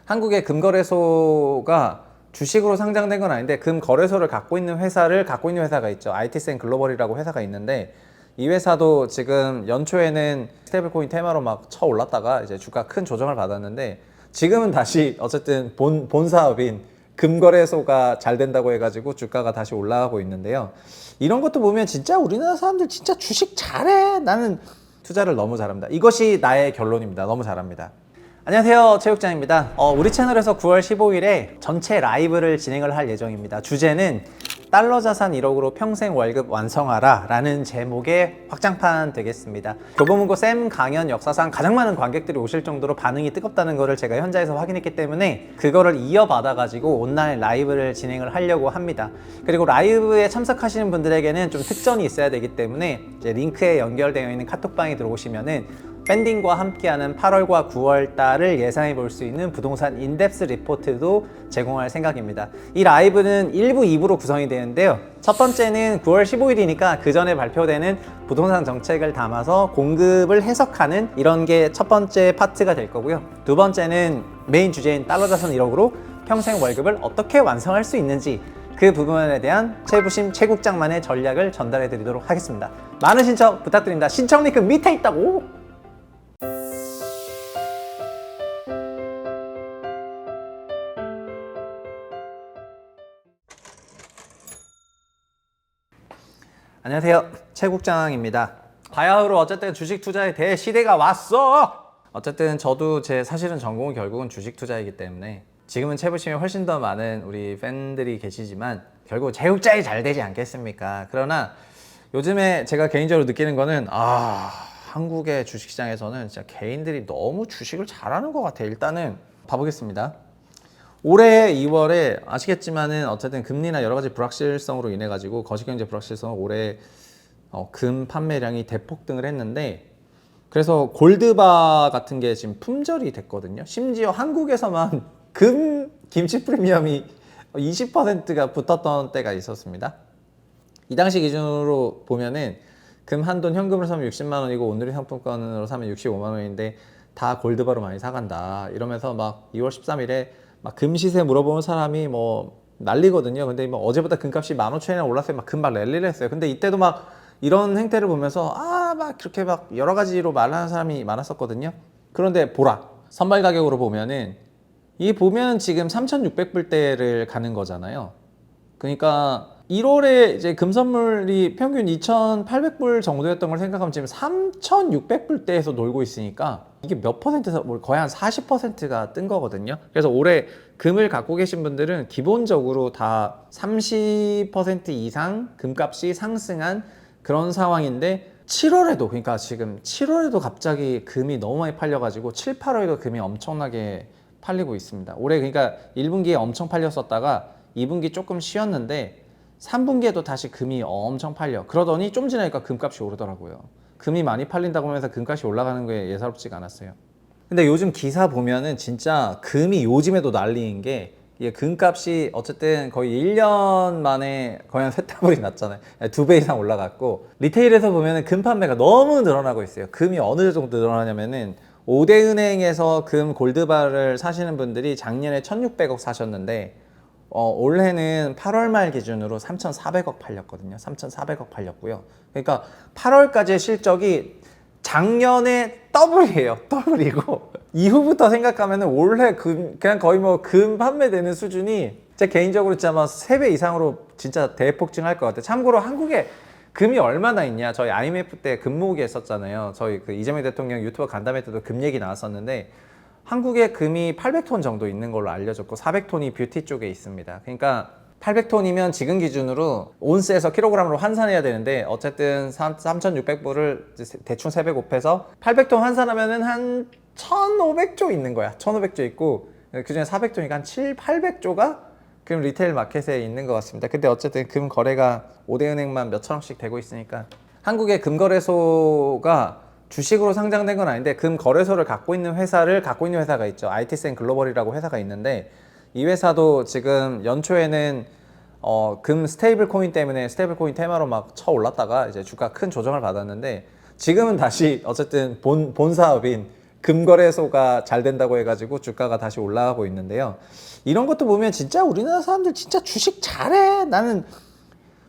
한국의 금거래소가 주식으로 상장된 건 아닌데 금거래소를 갖고 있는 회사가 있죠. IT센 글로벌이라고 회사가 있는데 이 회사도 지금 연초에는 스테이블코인 테마로 막 쳐 올랐다가 이제 주가 큰 조정을 받았는데 지금은 다시 어쨌든 본 사업인 금거래소가 잘 된다고 해가지고 주가가 다시 올라가고 있는데요. 이런 것도 보면 진짜 우리나라 사람들 진짜 주식 잘해. 나는 투자를 너무 잘합니다. 이것이 나의 결론입니다. 너무 잘합니다. 안녕하세요, 체육장입니다. 우리 채널에서 9월 15일에 전체 라이브를 진행을 할 예정입니다. 주제는 달러 자산 1억으로 평생 월급 완성하라 라는 제목의 확장판 되겠습니다. 교보문고 쌤 강연 역사상 가장 많은 관객들이 오실 정도로 반응이 뜨겁다는 것을 제가 현장에서 확인했기 때문에 그거를 이어받아 가지고 온라인 라이브를 진행을 하려고 합니다. 그리고 라이브에 참석하시는 분들에게는 좀 특전이 있어야 되기 때문에 이제 링크에 연결되어 있는 카톡방에 들어오시면은 밴딩과 함께하는 8월과 9월 달을 예상해 볼 수 있는 부동산 인덱스 리포트도 제공할 생각입니다. 이 라이브는 1부, 2부로 구성이 되는데요. 첫 번째는 9월 15일이니까 그 전에 발표되는 부동산 정책을 담아서 공급을 해석하는 이런 게 첫 번째 파트가 될 거고요. 두 번째는 메인 주제인 달러 자산 1억으로 평생 월급을 어떻게 완성할 수 있는지 그 부분에 대한 최부심 최국장만의 전략을 전달해 드리도록 하겠습니다. 많은 신청 부탁드립니다. 신청 링크 밑에 있다고! 안녕하세요, 최국장입니다. 바야흐로 어쨌든 주식 투자의 대시대가 왔어. 어쨌든 저도 제 사실은 전공은 결국은 주식 투자이기 때문에 지금은 채부심이 훨씬 더 많은 우리 팬들이 계시지만 결국 체육장이 잘 되지 않겠습니까? 그러나 요즘에 제가 개인적으로 느끼는 거는 한국의 주식시장에서는 진짜 개인들이 너무 주식을 잘하는 것 같아요. 일단은 봐보겠습니다. 올해 2월에 아시겠지만은 어쨌든 금리나 여러 가지 불확실성으로 인해 가지고 거시경제 불확실성 올해 금 판매량이 대폭등을 했는데 그래서 골드바 같은 게 지금 품절이 됐거든요. 심지어 한국에서만 금 김치 프리미엄이 20%가 붙었던 때가 있었습니다. 이 당시 기준으로 보면은 금 한 돈 현금으로 사면 60만 원이고 오늘의 상품권으로 사면 65만 원인데 다 골드바로 많이 사간다 이러면서 막 2월 13일에 막 금 시세 물어보는 사람이 뭐 난리거든요. 근데 뭐 어제보다 금값이 15,000원이나 올랐어요. 막 금방 랠리를 했어요. 근데 이때도 막 이런 행태를 보면서 막 그렇게 막 여러 가지로 말하는 사람이 많았었거든요. 그런데 보라 선발 가격으로 보면은 이 보면 지금 3,600불대를 가는 거잖아요. 그러니까 1월에 이제 금 선물이 평균 2,800불 정도였던 걸 생각하면 지금 3,600불대에서 놀고 있으니까 이게 몇 퍼센트에서 거의 한 40%가 뜬 거거든요. 그래서 올해 금을 갖고 계신 분들은 기본적으로 다 30% 이상 금값이 상승한 그런 상황인데 7월에도 그러니까 지금 7월에도 갑자기 금이 너무 많이 팔려가지고 7, 8월에도 금이 엄청나게 팔리고 있습니다. 올해 그러니까 1분기에 엄청 팔렸었다가 2분기 조금 쉬었는데 3분기에도 다시 금이 엄청 팔려. 그러더니 좀 지나니까 금값이 오르더라고요. 금이 많이 팔린다고 하면서 금값이 올라가는 게 예사롭지가 않았어요. 근데 요즘 기사 보면은 진짜 금이 요즘에도 난리인 게 이게 금값이 어쨌든 거의 1년 만에 거의 한 셋다불이 났잖아요. 2배 이상 올라갔고 리테일에서 보면은 금 판매가 너무 늘어나고 있어요. 금이 어느 정도 늘어나냐면은 5대 은행에서 금 골드바를 사시는 분들이 작년에 1,600억 사셨는데 올해는 8월 말 기준으로 3,400억 팔렸거든요. 3,400억 팔렸고요. 그러니까 8월까지의 실적이 작년에 더블이에요. 더블이고 이후부터 생각하면 올해 그냥 거의 뭐 금 판매되는 수준이 제 개인적으로 진짜 막 3배 이상으로 진짜 대폭증할 것 같아요. 참고로 한국에 금이 얼마나 있냐. 저희 IMF 때 금 모으기 했었잖아요. 저희 그 이재명 대통령 유튜버 간담회 때도 금 얘기 나왔었는데 한국에 금이 800톤 정도 있는 걸로 알려졌고 400톤이 뷰티 쪽에 있습니다. 그러니까 800톤이면 지금 기준으로 온스에서 킬로그램으로 환산해야 되는데 어쨌든 3,600불을 대충 3배 곱해서 800톤 환산하면은 한 1,500조 있는 거야. 1,500조 있고 그중에 400조니까 한 7, 800조가 금 리테일 마켓에 있는 것 같습니다. 근데 어쨌든 금 거래가 5대 은행만 몇 천억씩 되고 있으니까 한국의 금거래소가 주식으로 상장된 건 아닌데 금 거래소를 갖고 있는 회사가 있죠. IT센 글로벌이라고 회사가 있는데 이 회사도 지금 연초에는 금 스테이블 코인 때문에 스테이블 코인 테마로 막 쳐 올랐다가 이제 주가 큰 조정을 받았는데 지금은 다시 어쨌든 본 사업인 금거래소가 잘 된다고 해가지고 주가가 다시 올라가고 있는데요. 이런 것도 보면 진짜 우리나라 사람들 진짜 주식 잘해. 나는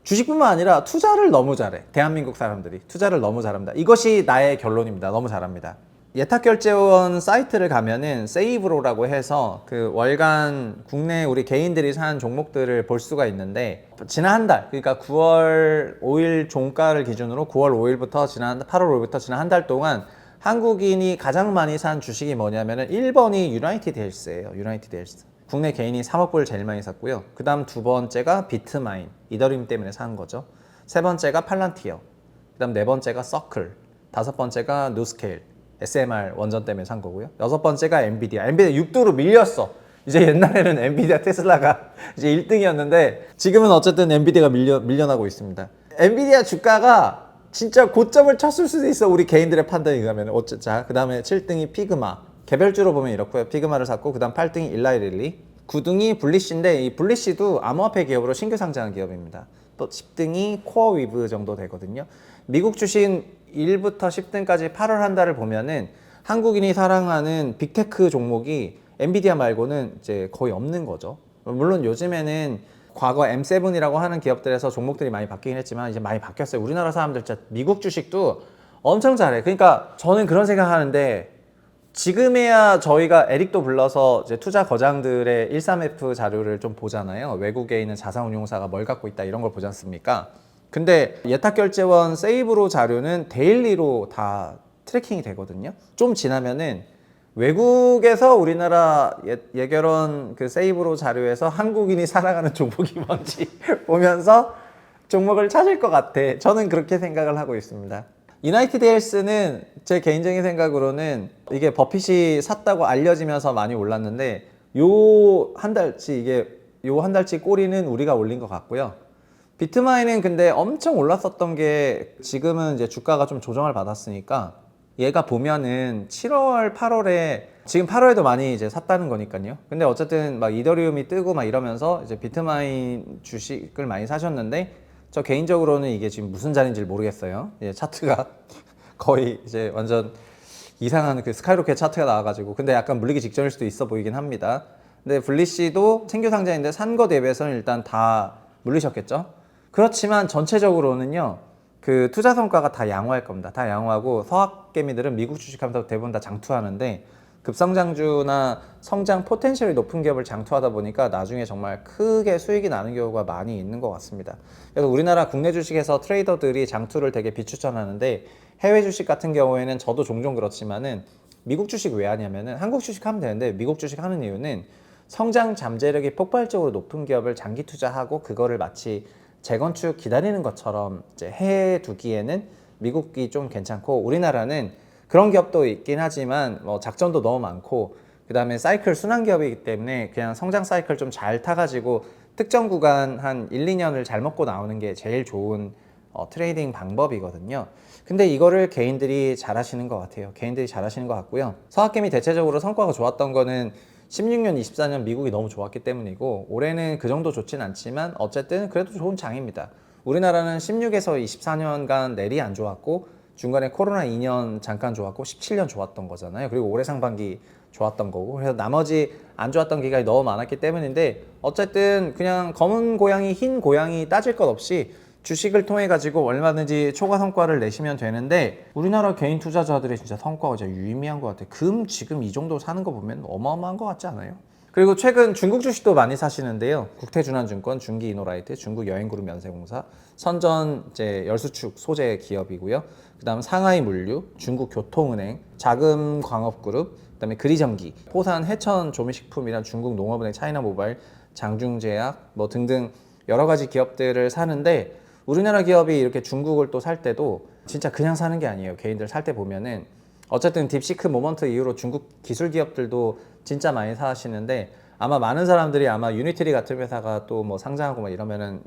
주식뿐만 아니라 투자를 너무 잘해. 대한민국 사람들이 투자를 너무 잘합니다. 이것이 나의 결론입니다. 너무 잘합니다. 예탁결제원 사이트를 가면은 세이브로라고 해서 그 월간 국내 우리 개인들이 사는 종목들을 볼 수가 있는데, 지난 한 달, 그러니까 9월 5일 종가를 기준으로 9월 5일부터 지난 8월 5일부터 지난 한 달 동안 한국인이 가장 많이 산 주식이 뭐냐면은 1번이 유나이티드 헬스예요. 유나이티드 헬스. 국내 개인이 3억 불 제일 많이 샀고요. 그 다음 두 번째가 비트마인, 이더리움 때문에 산 거죠. 세 번째가 팔란티어, 그 다음 네 번째가 서클, 다섯 번째가 누스케일, SMR 원전 때문에 산 거고요. 여섯 번째가 엔비디아. 엔비디아 6도로 밀렸어. 이제 옛날에는 엔비디아 테슬라가 이제 1등이었는데 지금은 어쨌든 엔비디아가 밀려나고 있습니다. 엔비디아 주가가 진짜 고점을 쳤을 수도 있어. 우리 개인들의 판단에 의하면. 자, 그 다음에 7등이 피그마. 개별주로 보면 이렇고요. 피그마를 샀고, 그 다음 8등이 일라이릴리, 9등이 블리쉬인데 이 블리쉬도 암호화폐 기업으로 신규 상장한 기업입니다. 또 10등이 코어위브 정도 되거든요. 미국 주식 1부터 10등까지 8월 한 달을 보면은 한국인이 사랑하는 빅테크 종목이 엔비디아 말고는 이제 거의 없는 거죠. 물론 요즘에는 과거 M7이라고 하는 기업들에서 종목들이 많이 바뀌긴 했지만 이제 많이 바뀌었어요. 우리나라 사람들 진짜 미국 주식도 엄청 잘해. 그러니까 저는 그런 생각하는데, 지금에야 저희가 에릭도 불러서 이제 투자 거장들의 13F 자료를 좀 보잖아요. 외국에 있는 자산운용사가 뭘 갖고 있다 이런 걸 보지 않습니까? 근데 예탁결제원 세이브로 자료는 데일리로 다 트래킹이 되거든요. 좀 지나면은 외국에서 우리나라 예결원 그 세이브로 자료에서 한국인이 사랑하는 종목이 뭔지 보면서 종목을 찾을 것 같아. 저는 그렇게 생각을 하고 있습니다. 유나이티드 헬스는 제 개인적인 생각으로는 이게 버핏이 샀다고 알려지면서 많이 올랐는데 요 한 달치 꼬리는 우리가 올린 것 같고요. 비트마인은 근데 엄청 올랐었던 게 지금은 이제 주가가 좀 조정을 받았으니까 얘가 보면은 7월, 8월에 지금 8월에도 많이 이제 샀다는 거니까요. 근데 어쨌든 막 이더리움이 뜨고 막 이러면서 이제 비트마인 주식을 많이 사셨는데, 저 개인적으로는 이게 지금 무슨 자리인지 모르겠어요. 예, 차트가 거의 이제 완전 이상한 그 스카이로켓 차트가 나와가지고, 근데 약간 물리기 직전일 수도 있어 보이긴 합니다. 근데 블리쉬도 신규 상장인데 산 거 대비해서는 일단 다 물리셨겠죠. 그렇지만 전체적으로는요, 그 투자 성과가 다 양호할 겁니다. 다 양호하고 서학개미들은 미국 주식하면서 대부분 다 장투하는데, 급성장주나 성장 포텐셜이 높은 기업을 장투하다 보니까 나중에 정말 크게 수익이 나는 경우가 많이 있는 것 같습니다. 그래서 우리나라 국내 주식에서 트레이더들이 장투를 되게 비추천하는데, 해외 주식 같은 경우에는 저도 종종 그렇지만은 미국 주식 왜 하냐면은, 한국 주식 하면 되는데 미국 주식 하는 이유는 성장 잠재력이 폭발적으로 높은 기업을 장기 투자하고 그거를 마치 재건축 기다리는 것처럼 이제 해 두기에는 미국이 좀 괜찮고, 우리나라는 그런 기업도 있긴 하지만 뭐 작전도 너무 많고, 그 다음에 사이클 순환 기업이기 때문에 그냥 성장 사이클 좀 잘 타가지고 특정 구간 한 1, 2년을 잘 먹고 나오는 게 제일 좋은 트레이딩 방법이거든요. 근데 이거를 개인들이 잘 하시는 것 같아요. 개인들이 잘 하시는 것 같고요. 서학개미 대체적으로 성과가 좋았던 거는 16년, 24년 미국이 너무 좋았기 때문이고, 올해는 그 정도 좋진 않지만 어쨌든 그래도 좋은 장입니다. 우리나라는 16에서 24년간 내리 안 좋았고, 중간에 코로나 2년 잠깐 좋았고 17년 좋았던 거잖아요. 그리고 올해 상반기 좋았던 거고, 그래서 나머지 안 좋았던 기간이 너무 많았기 때문인데, 어쨌든 그냥 검은 고양이 흰 고양이 따질 것 없이 주식을 통해 가지고 얼마든지 초과 성과를 내시면 되는데, 우리나라 개인 투자자들의 진짜 성과가 진짜 유의미한 것 같아요. 지금 이 정도 사는 거 보면 어마어마한 것 같지 않아요? 그리고 최근 중국 주식도 많이 사시는데요. 국태준환증권, 중기이노라이트, 중국여행그룹 면세공사, 선전 이제 열수축 소재 기업이고요. 그다음 상하이물류, 중국교통은행, 자금광업그룹, 그다음에 그리전기, 포산 해천 조미식품이랑 중국농업은행, 차이나모바일, 장중제약 뭐 등등 여러 가지 기업들을 사는데, 우리나라 기업이 이렇게 중국을 또 살 때도 진짜 그냥 사는 게 아니에요. 개인들 살 때 보면은 어쨌든 딥시크 모먼트 이후로 중국 기술 기업들도 진짜 많이 사시는데, 아마 많은 사람들이 아마 유니트리 같은 회사가 또 뭐 상장하고 막 이러면은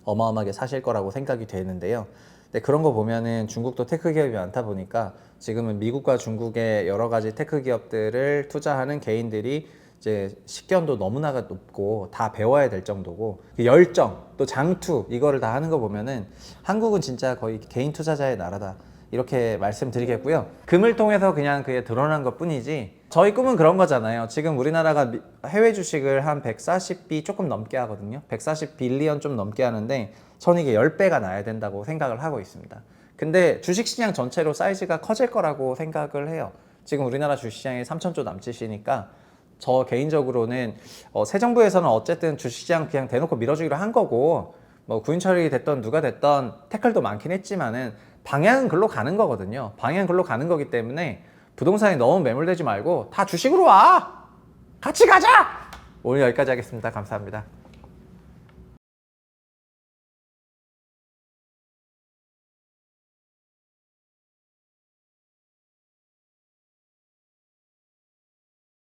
어마어마하게 사실 거라고 생각이 되는데요. 근데 그런 거 보면은 중국도 테크 기업이 많다 보니까 지금은 미국과 중국의 여러 가지 테크 기업들을 투자하는 개인들이 이제 식견도 너무나가 높고 다 배워야 될 정도고, 그 열정 또 장투 이거를 다 하는 거 보면은 한국은 진짜 거의 개인 투자자의 나라다, 이렇게 말씀드리겠고요. 금을 통해서 그냥 그게 드러난 것 뿐이지 저희 꿈은 그런 거잖아요. 지금 우리나라가 해외 주식을 한 140B 조금 넘게 하거든요. 140빌리언 좀 넘게 하는데 저는 이게 10배가 나야 된다고 생각을 하고 있습니다. 근데 주식시장 전체로 사이즈가 커질 거라고 생각을 해요. 지금 우리나라 주식시장이 3천조 남짓이니까 저 개인적으로는 새 정부에서는 어쨌든 주식시장 그냥 대놓고 밀어주기로 한 거고 뭐 구인철이 됐던 누가 됐던 태클도 많긴 했지만은 방향은 글로 가는 거거든요. 방향은 글로 가는 거기 때문에 부동산에 너무 매몰되지 말고 다 주식으로 와! 같이 가자! 오늘 여기까지 하겠습니다. 감사합니다.